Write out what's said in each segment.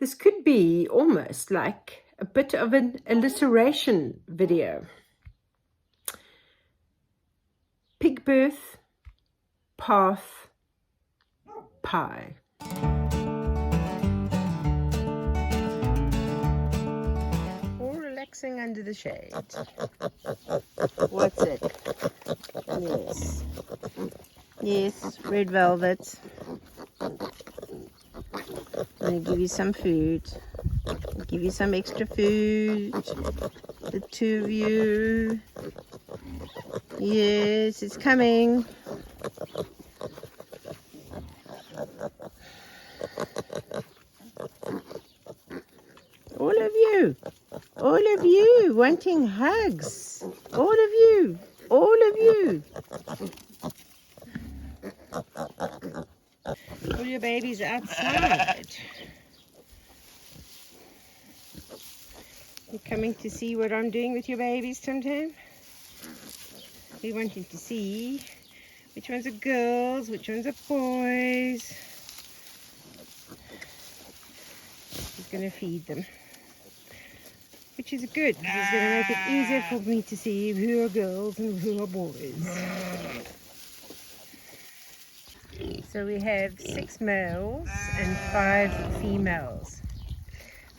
This could be almost like a bit of an alliteration video. Pig birth, path, pie. All relaxing under the shade. What's it? Yes. Yes, red velvet. I'm going to give you some food. Give you some extra food. The two of you. Yes, it's coming. All of you wanting hugs. All of you. All your babies outside. You coming to see what I'm doing with your babies sometime? We wanting to see which ones are girls, which ones are boys. He's going to feed them, which is good because it's going to make it easier for me to see who are girls and who are boys. So we have 6 males and 5 females.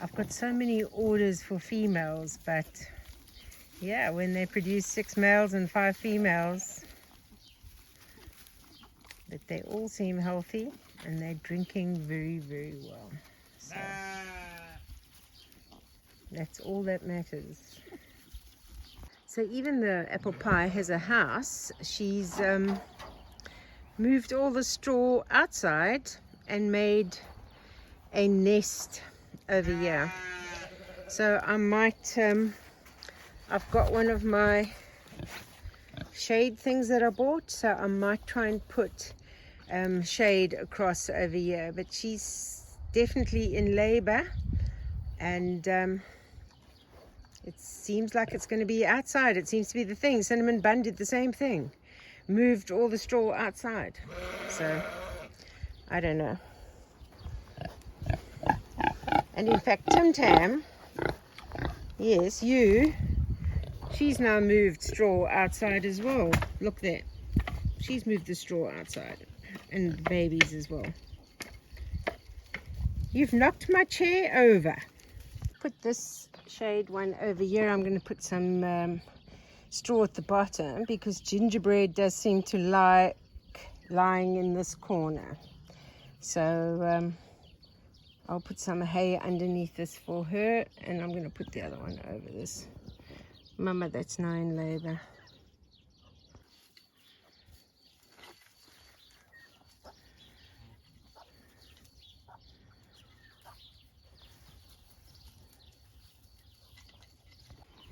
I've got so many orders for females, but yeah, when they produce 6 males and 5 females, but they all seem healthy and they're drinking very, very well. So that's all that matters. So even though Apple Pie has a house, she's moved all the straw outside and made a nest over here. So I might, I've got one of my shade things that I bought, so I might try and put shade across over here, but she's definitely in labor, and it seems like it's going to be outside. It seems to be the thing. Cinnamon Bun did the same thing, moved all the straw outside, so I don't know. And in fact, Tim Tam, yes, she's now moved straw outside as well. Look there, she's moved the straw outside, and the babies as well. You've knocked my chair over. Put this shade one over here. I'm going to put some straw at the bottom because Gingerbread does seem to like lying in this corner. So I'll put some hay underneath this for her, and I'm going to put the other one over this. Mama, that's now in labor.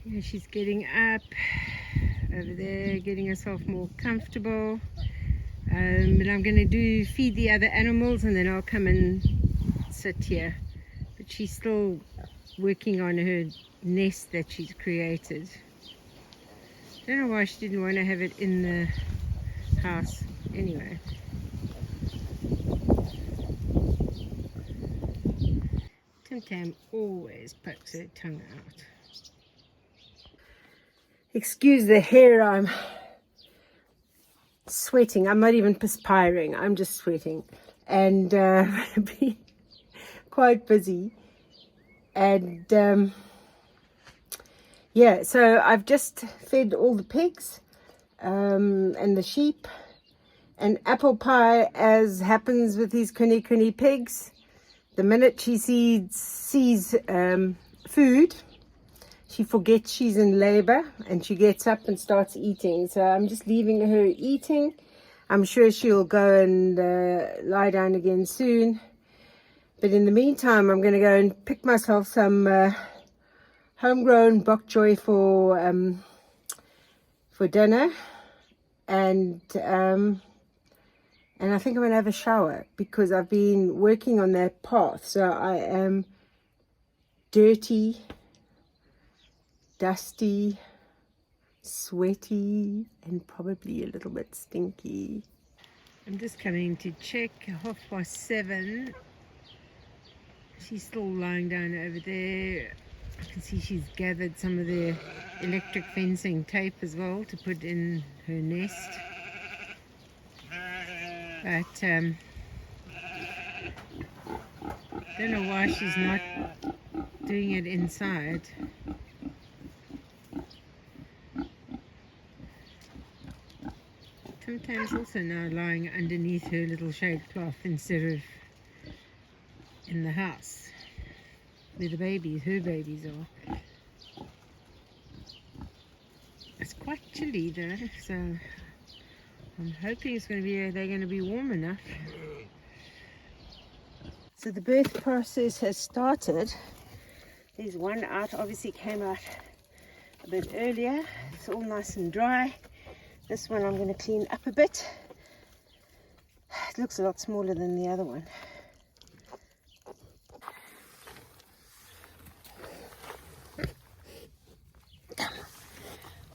Yeah, she's getting up over there, getting herself more comfortable. But I'm going to feed the other animals, and then I'll come and sit here. But she's still working on her nest that she's created. I don't know why she didn't want to have it in the house. Anyway. Tim Tam always pokes her tongue out. Excuse the hair, I'm sweating. I'm not even perspiring, I'm just sweating. And be quite busy. And yeah, so I've just fed all the pigs and the sheep. And Apple Pie, as happens with these kuni pigs, the minute she sees food, she forgets she's in labor and she gets up and starts eating. So I'm just leaving her eating. I'm sure she'll go and lie down again soon. But in the meantime, I'm going to go and pick myself some homegrown bok choy for dinner. And I think I'm going to have a shower because I've been working on that path. So I am dirty, dusty, sweaty, and probably a little bit stinky. I'm just coming to check 7:30. She's still lying down over there. I can see she's gathered some of the electric fencing tape as well to put in her nest. But don't know why she's not doing it inside. Sometimes also now lying underneath her little shade cloth instead of in the house where the babies, her babies are. It's quite chilly though, so I'm hoping they're going to be warm enough. So the birth process has started. There's one out, obviously came out a bit earlier. It's all nice and dry. This one I'm going to clean up a bit. It looks a lot smaller than the other one.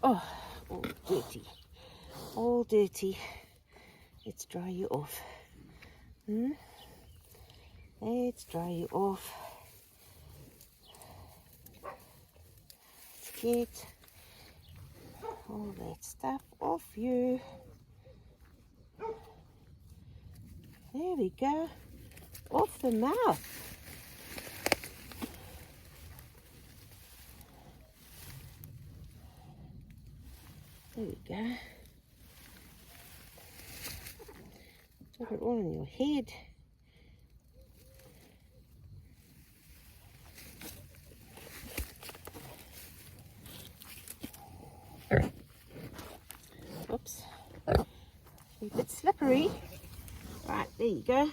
Oh, all dirty. All dirty. Let's dry you off. Let's dry you off. Let's get all that stuff off you. There we go. Off the mouth. There we go. Put it all on your head. Oops. A bit slippery. Right, there you go.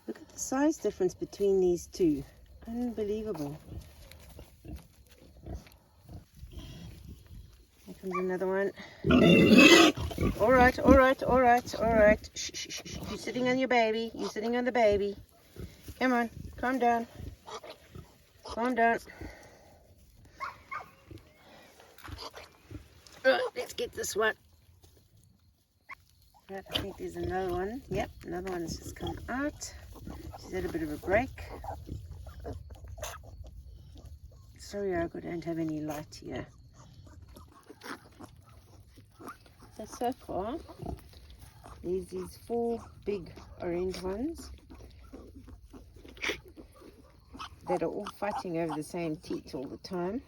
Look at the size difference between these two. Unbelievable. Here comes another one. All right, all right, all right, all right. Shh, shh, shh. You're sitting on your baby. You're sitting on the baby. Come on, calm down. Calm down. Right, let's get this one. Right, I think there's another one. Yep, another one's just come out. She's had a bit of a break. Sorry, I don't have any light here. So far, there's these 4 big orange ones that are all fighting over the same teat all the time.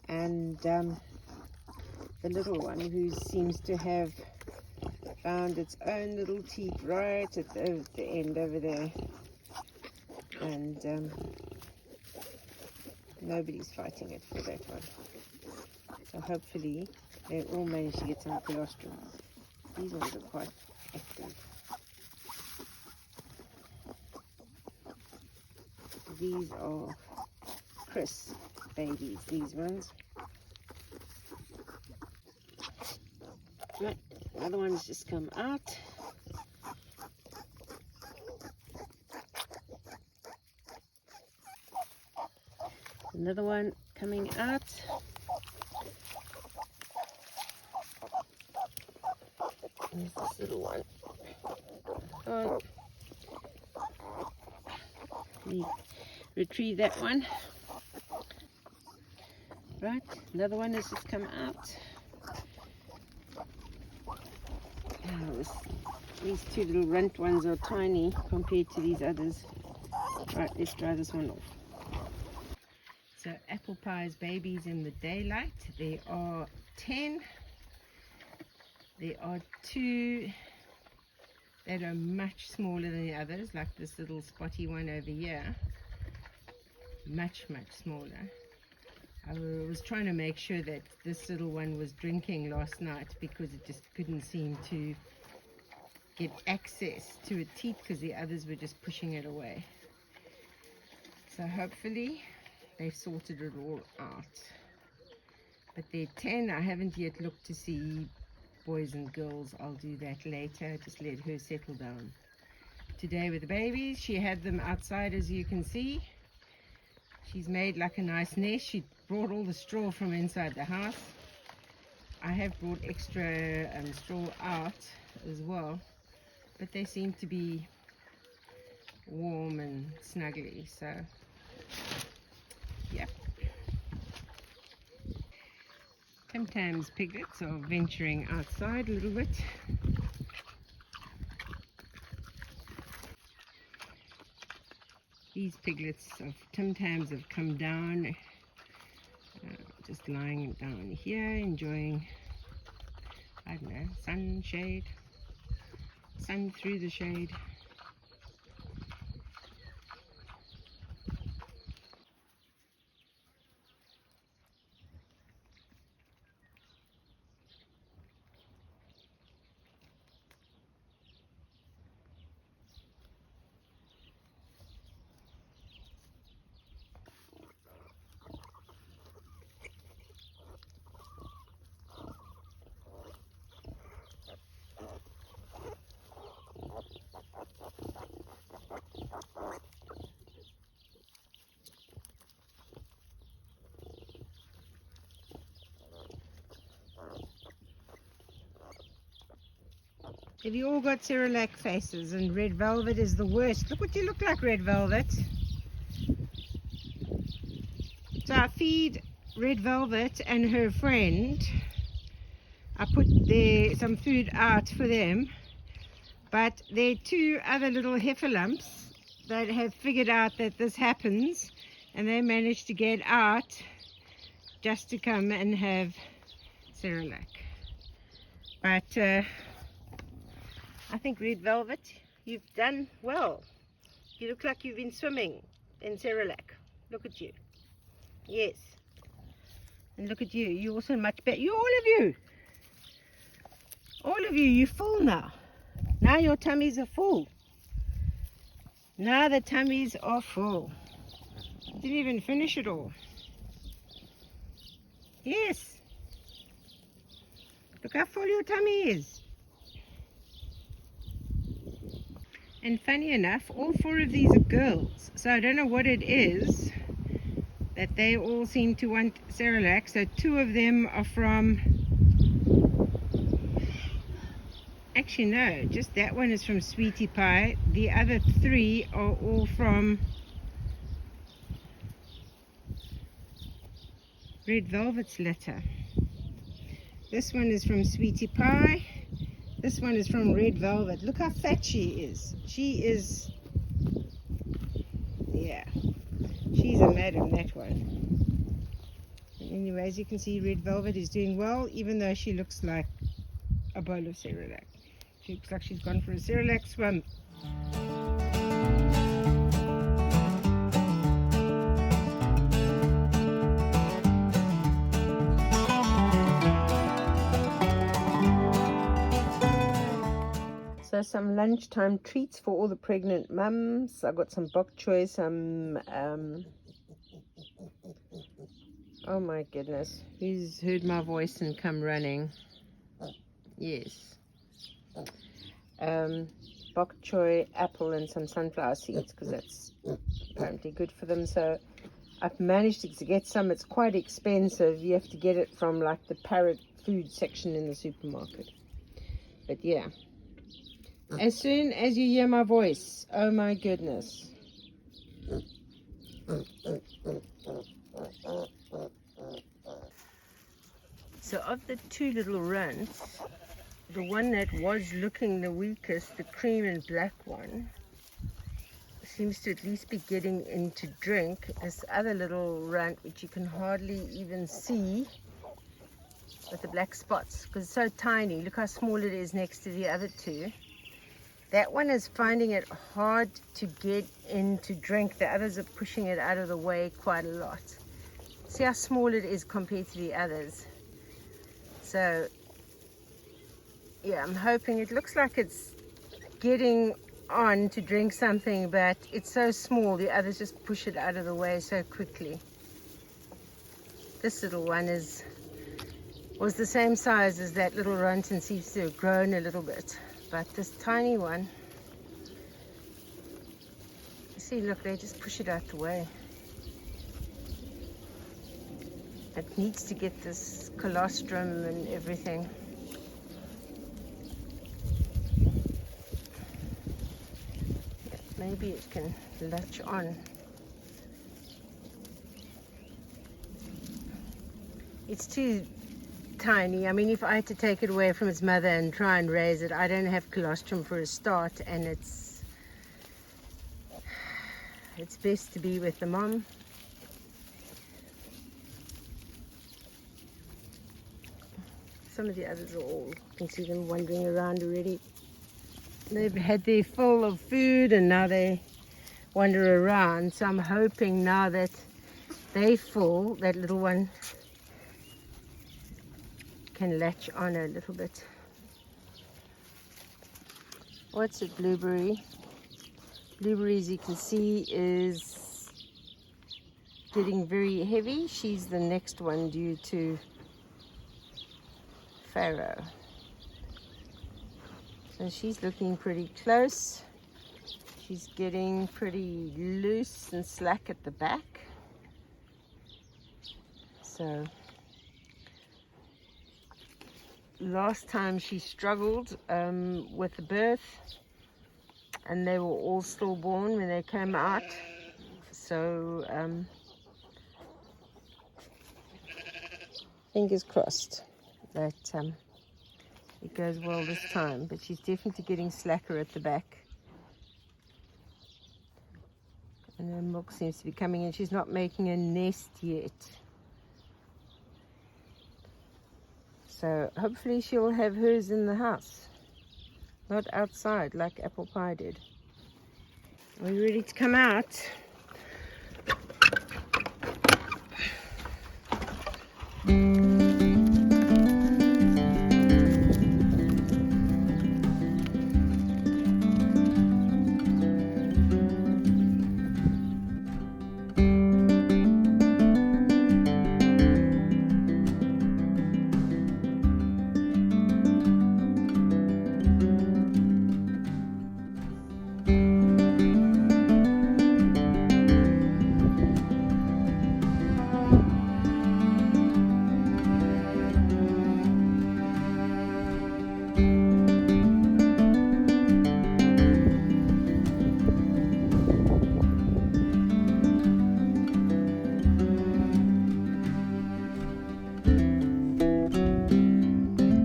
And the little one who seems to have found its own little teat right at the end over there. And nobody's fighting it for that one. So hopefully they all manage to get some colostrum. These ones are quite active. These are Chris babies, these ones. Right, another one's just come out. Another one coming out. There's this little one. Oh, let me retrieve that one. Right, another one has just come out. These 2 little runt ones are tiny compared to these others. Right, let's dry this one off. So apple pie's babies in the daylight. There are 10. There are 2 that are much smaller than the others, like this little spotty one over here. Much, much smaller. I was trying to make sure that this little one was drinking last night because it just couldn't seem to get access to a teat because the others were just pushing it away. So hopefully they've sorted it all out. But there are 10. I haven't yet looked to see boys and girls. I'll do that later. Just let her settle down. Today with the babies, she had them outside, as you can see. She's made like a nice nest. She brought all the straw from inside the house. I have brought extra straw out as well, but they seem to be warm and snuggly. So, yep. Sometimes piglets are venturing outside a little bit. These piglets of Tim Tams have come down, just lying down here, enjoying, I don't know, sun through the shade. Have you all got Cerelac faces? And Red Velvet is the worst. Look what you look like, Red Velvet. So I feed Red Velvet and her friend. I put some food out for them. But there are two other little heifer lumps that have figured out that this happens. And they managed to get out just to come and have Cerelac. But I think Red Velvet, you've done well. You look like you've been swimming in Cerelac. Look at you. Yes. And look at you. You're also much better. All of you, you're full now. Now your tummies are full. Now the tummies are full. You didn't even finish it all. Yes. Look how full your tummy is. And funny enough, all four of these are girls. So I don't know what it is that they all seem to want Cerelac. So two of them are from... Actually, no. Just that one is from Sweetie Pie. The other three are all from Red Velvet's litter. This one is from Sweetie Pie. This one is from Red Velvet. Look how fat she is. She is, yeah, she's a madam, that one. And anyway, as you can see, Red Velvet is doing well, even though she looks like a bowl of Cerelac. She looks like she's gone for a Cerelac swim. So some lunchtime treats for all the pregnant mums. I got some bok choy, some oh my goodness, who's heard my voice and come running? Yes. Bok choy, apple, and some sunflower seeds, because that's apparently good for them. So I've managed to get some. It's quite expensive. You have to get it from like the parrot food section in the supermarket. But yeah. As soon as you hear my voice, oh my goodness. So of the two little runts, the one that was looking the weakest, the cream and black one, seems to at least be getting into drink. This other little runt, which you can hardly even see, with the black spots, because it's so tiny. Look how small it is next to the other two. That one is finding it hard to get in to drink. The others are pushing it out of the way quite a lot. See how small it is compared to the others. So, yeah, I'm hoping, it looks like it's getting on to drink something, but it's so small, the others just push it out of the way so quickly. This little one was the same size as that little runt and seems to have grown a little bit. But this tiny one, you see, look, they just push it out the way. It needs to get this colostrum and everything. Yeah, maybe it can latch on. It's too tiny. I mean, if I had to take it away from its mother and try and raise it, I don't have colostrum for a start, and it's best to be with the mom. Some of the others are all, you can see them wandering around already. They've had their fill of food and now they wander around. So I'm hoping now that they full, that little one can latch on a little bit. What's it, Blueberry? Blueberry, as you can see, is getting very heavy. She's the next one due to Pharaoh. So she's looking pretty close. She's getting pretty loose and slack at the back. So last time she struggled with the birth, and they were all stillborn when they came out. So fingers crossed that it goes well this time, but she's definitely getting slacker at the back. And her milk seems to be coming in. She's not making a nest yet. So hopefully she'll have hers in the house, not outside like Apple Pie did. Are we ready to come out?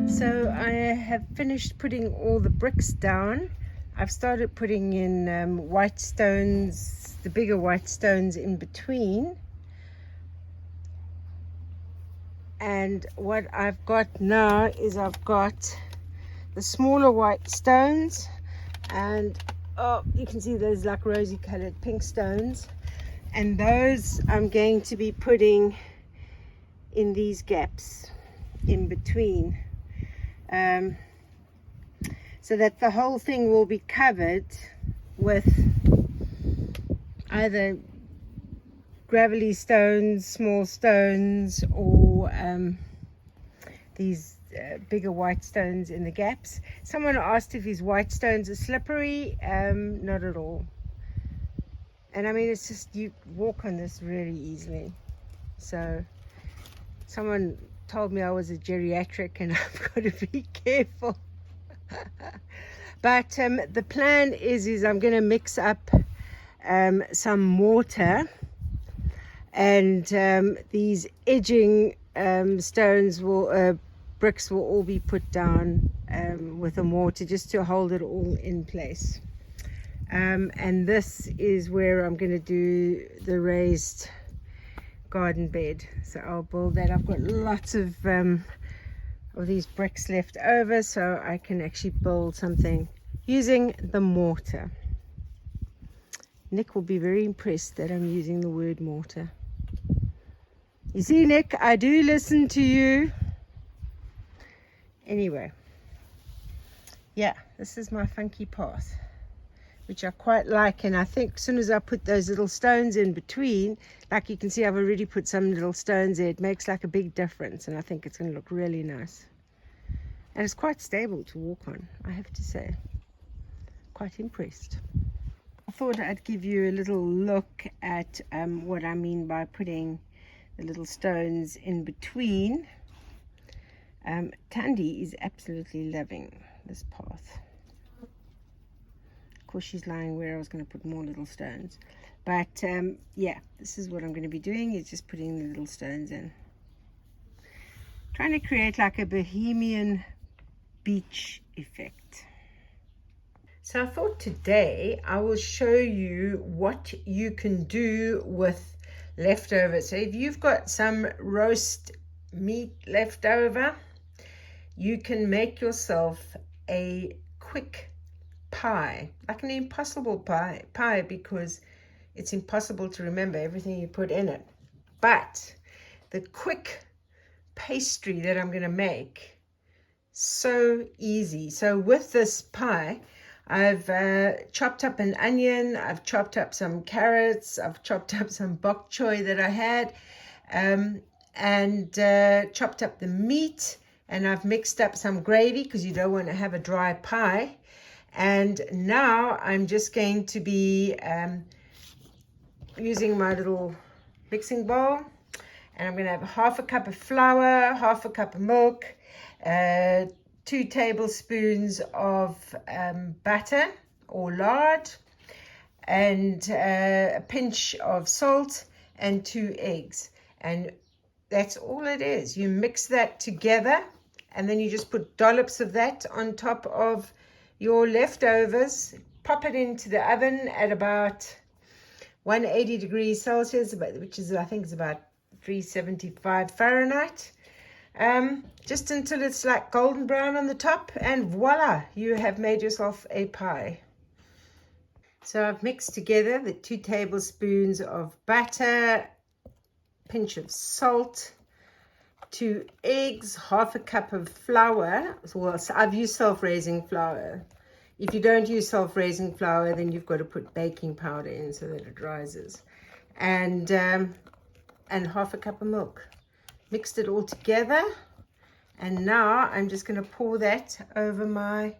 So I have finished putting all the bricks down. I've started putting in white stones, the bigger white stones in between. And what I've got now is I've got the smaller white stones, and oh, you can see those like rosy colored pink stones, and those I'm going to be putting in these gaps in between, so that the whole thing will be covered with either gravelly stones, small stones, or these bigger white stones in the gaps. Someone asked if these white stones are slippery. Not at all. And I mean, it's just, you walk on this really easily. So someone told me I was a geriatric and I've got to be careful. But the plan is I'm going to mix up some mortar, and these edging stones will bricks will all be put down with a mortar just to hold it all in place. And this is where I'm going to do the raised garden bed. So I'll build that. I've got lots of these bricks left over, so I can actually build something using the mortar. Nick will be very impressed that I'm using the word mortar. You see, Nick, I do listen to you. Anyway, yeah, this is my funky path, which I quite like. And I think as soon as I put those little stones in between, like you can see, I've already put some little stones there. It makes like a big difference, and I think it's going to look really nice. And it's quite stable to walk on, I have to say. Quite impressed. I thought I'd give you a little look at what I mean by putting the little stones in between. Tandy is absolutely loving this path. course, she's lying where I was going to put more little stones. But yeah, this is what I'm going to be doing, is just putting the little stones in. Trying to create like a bohemian beach effect. So I thought today I will show you what you can do with leftovers. So if you've got some roast meat left over, you can make yourself a quick pie, like an impossible pie, because it's impossible to remember everything you put in it. But the quick pastry that I'm going to make, so easy. So with this pie, I've chopped up an onion, I've chopped up some carrots, I've chopped up some bok choy that I had, and chopped up the meat, and I've mixed up some gravy because you don't want to have a dry pie. And now I'm just going to be using my little mixing bowl, and I'm going to have half a cup of flour, half a cup of milk, 2 tablespoons of butter or lard, and a pinch of salt, and 2 eggs. And that's all it is. You mix that together, and then you just put dollops of that on top of your leftovers. Pop it into the oven at about 180 degrees Celsius, which is, I think, is about 375 Fahrenheit. Just until it's like golden brown on the top, and voila, you have made yourself a pie. So I've mixed together the 2 tablespoons of butter, pinch of salt, 2 eggs, half a cup of flour. Well, so I've used self-raising flour. If you don't use self-raising flour, then you've got to put baking powder in so that it rises, and half a cup of milk. Mixed it all together, and now I'm just going to pour that over my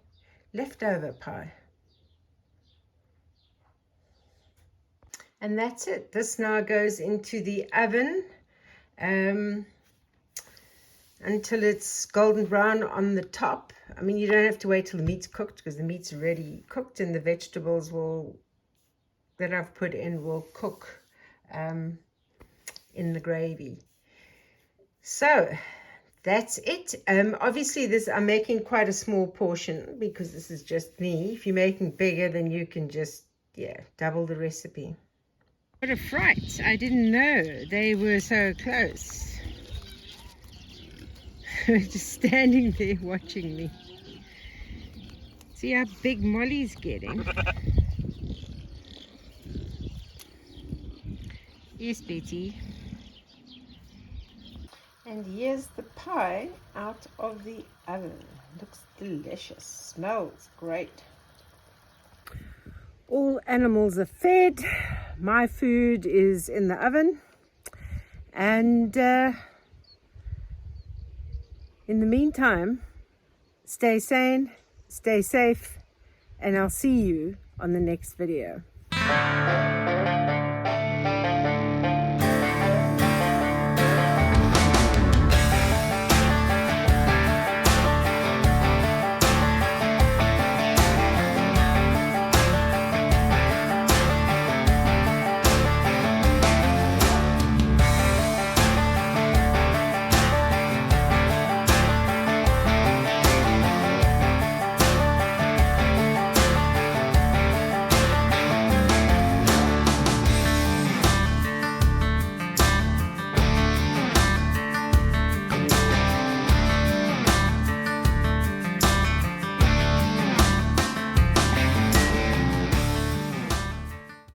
leftover pie. And that's it. This now goes into the oven until it's golden brown on the top. I mean, you don't have to wait till the meat's cooked, because the meat's already cooked, and the vegetables that I've put in will cook in the gravy. So that's it. Obviously I'm making quite a small portion because this is just me. If you're making bigger, then you can just, double the recipe. What a fright. I didn't know they were so close. Just standing there watching me. See how big Molly's getting. Yes, Betty. And here's the pie out of the oven. Looks delicious. Smells great. All animals are fed. My food is in the oven. And in the meantime, stay sane, stay safe, and I'll see you on the next video.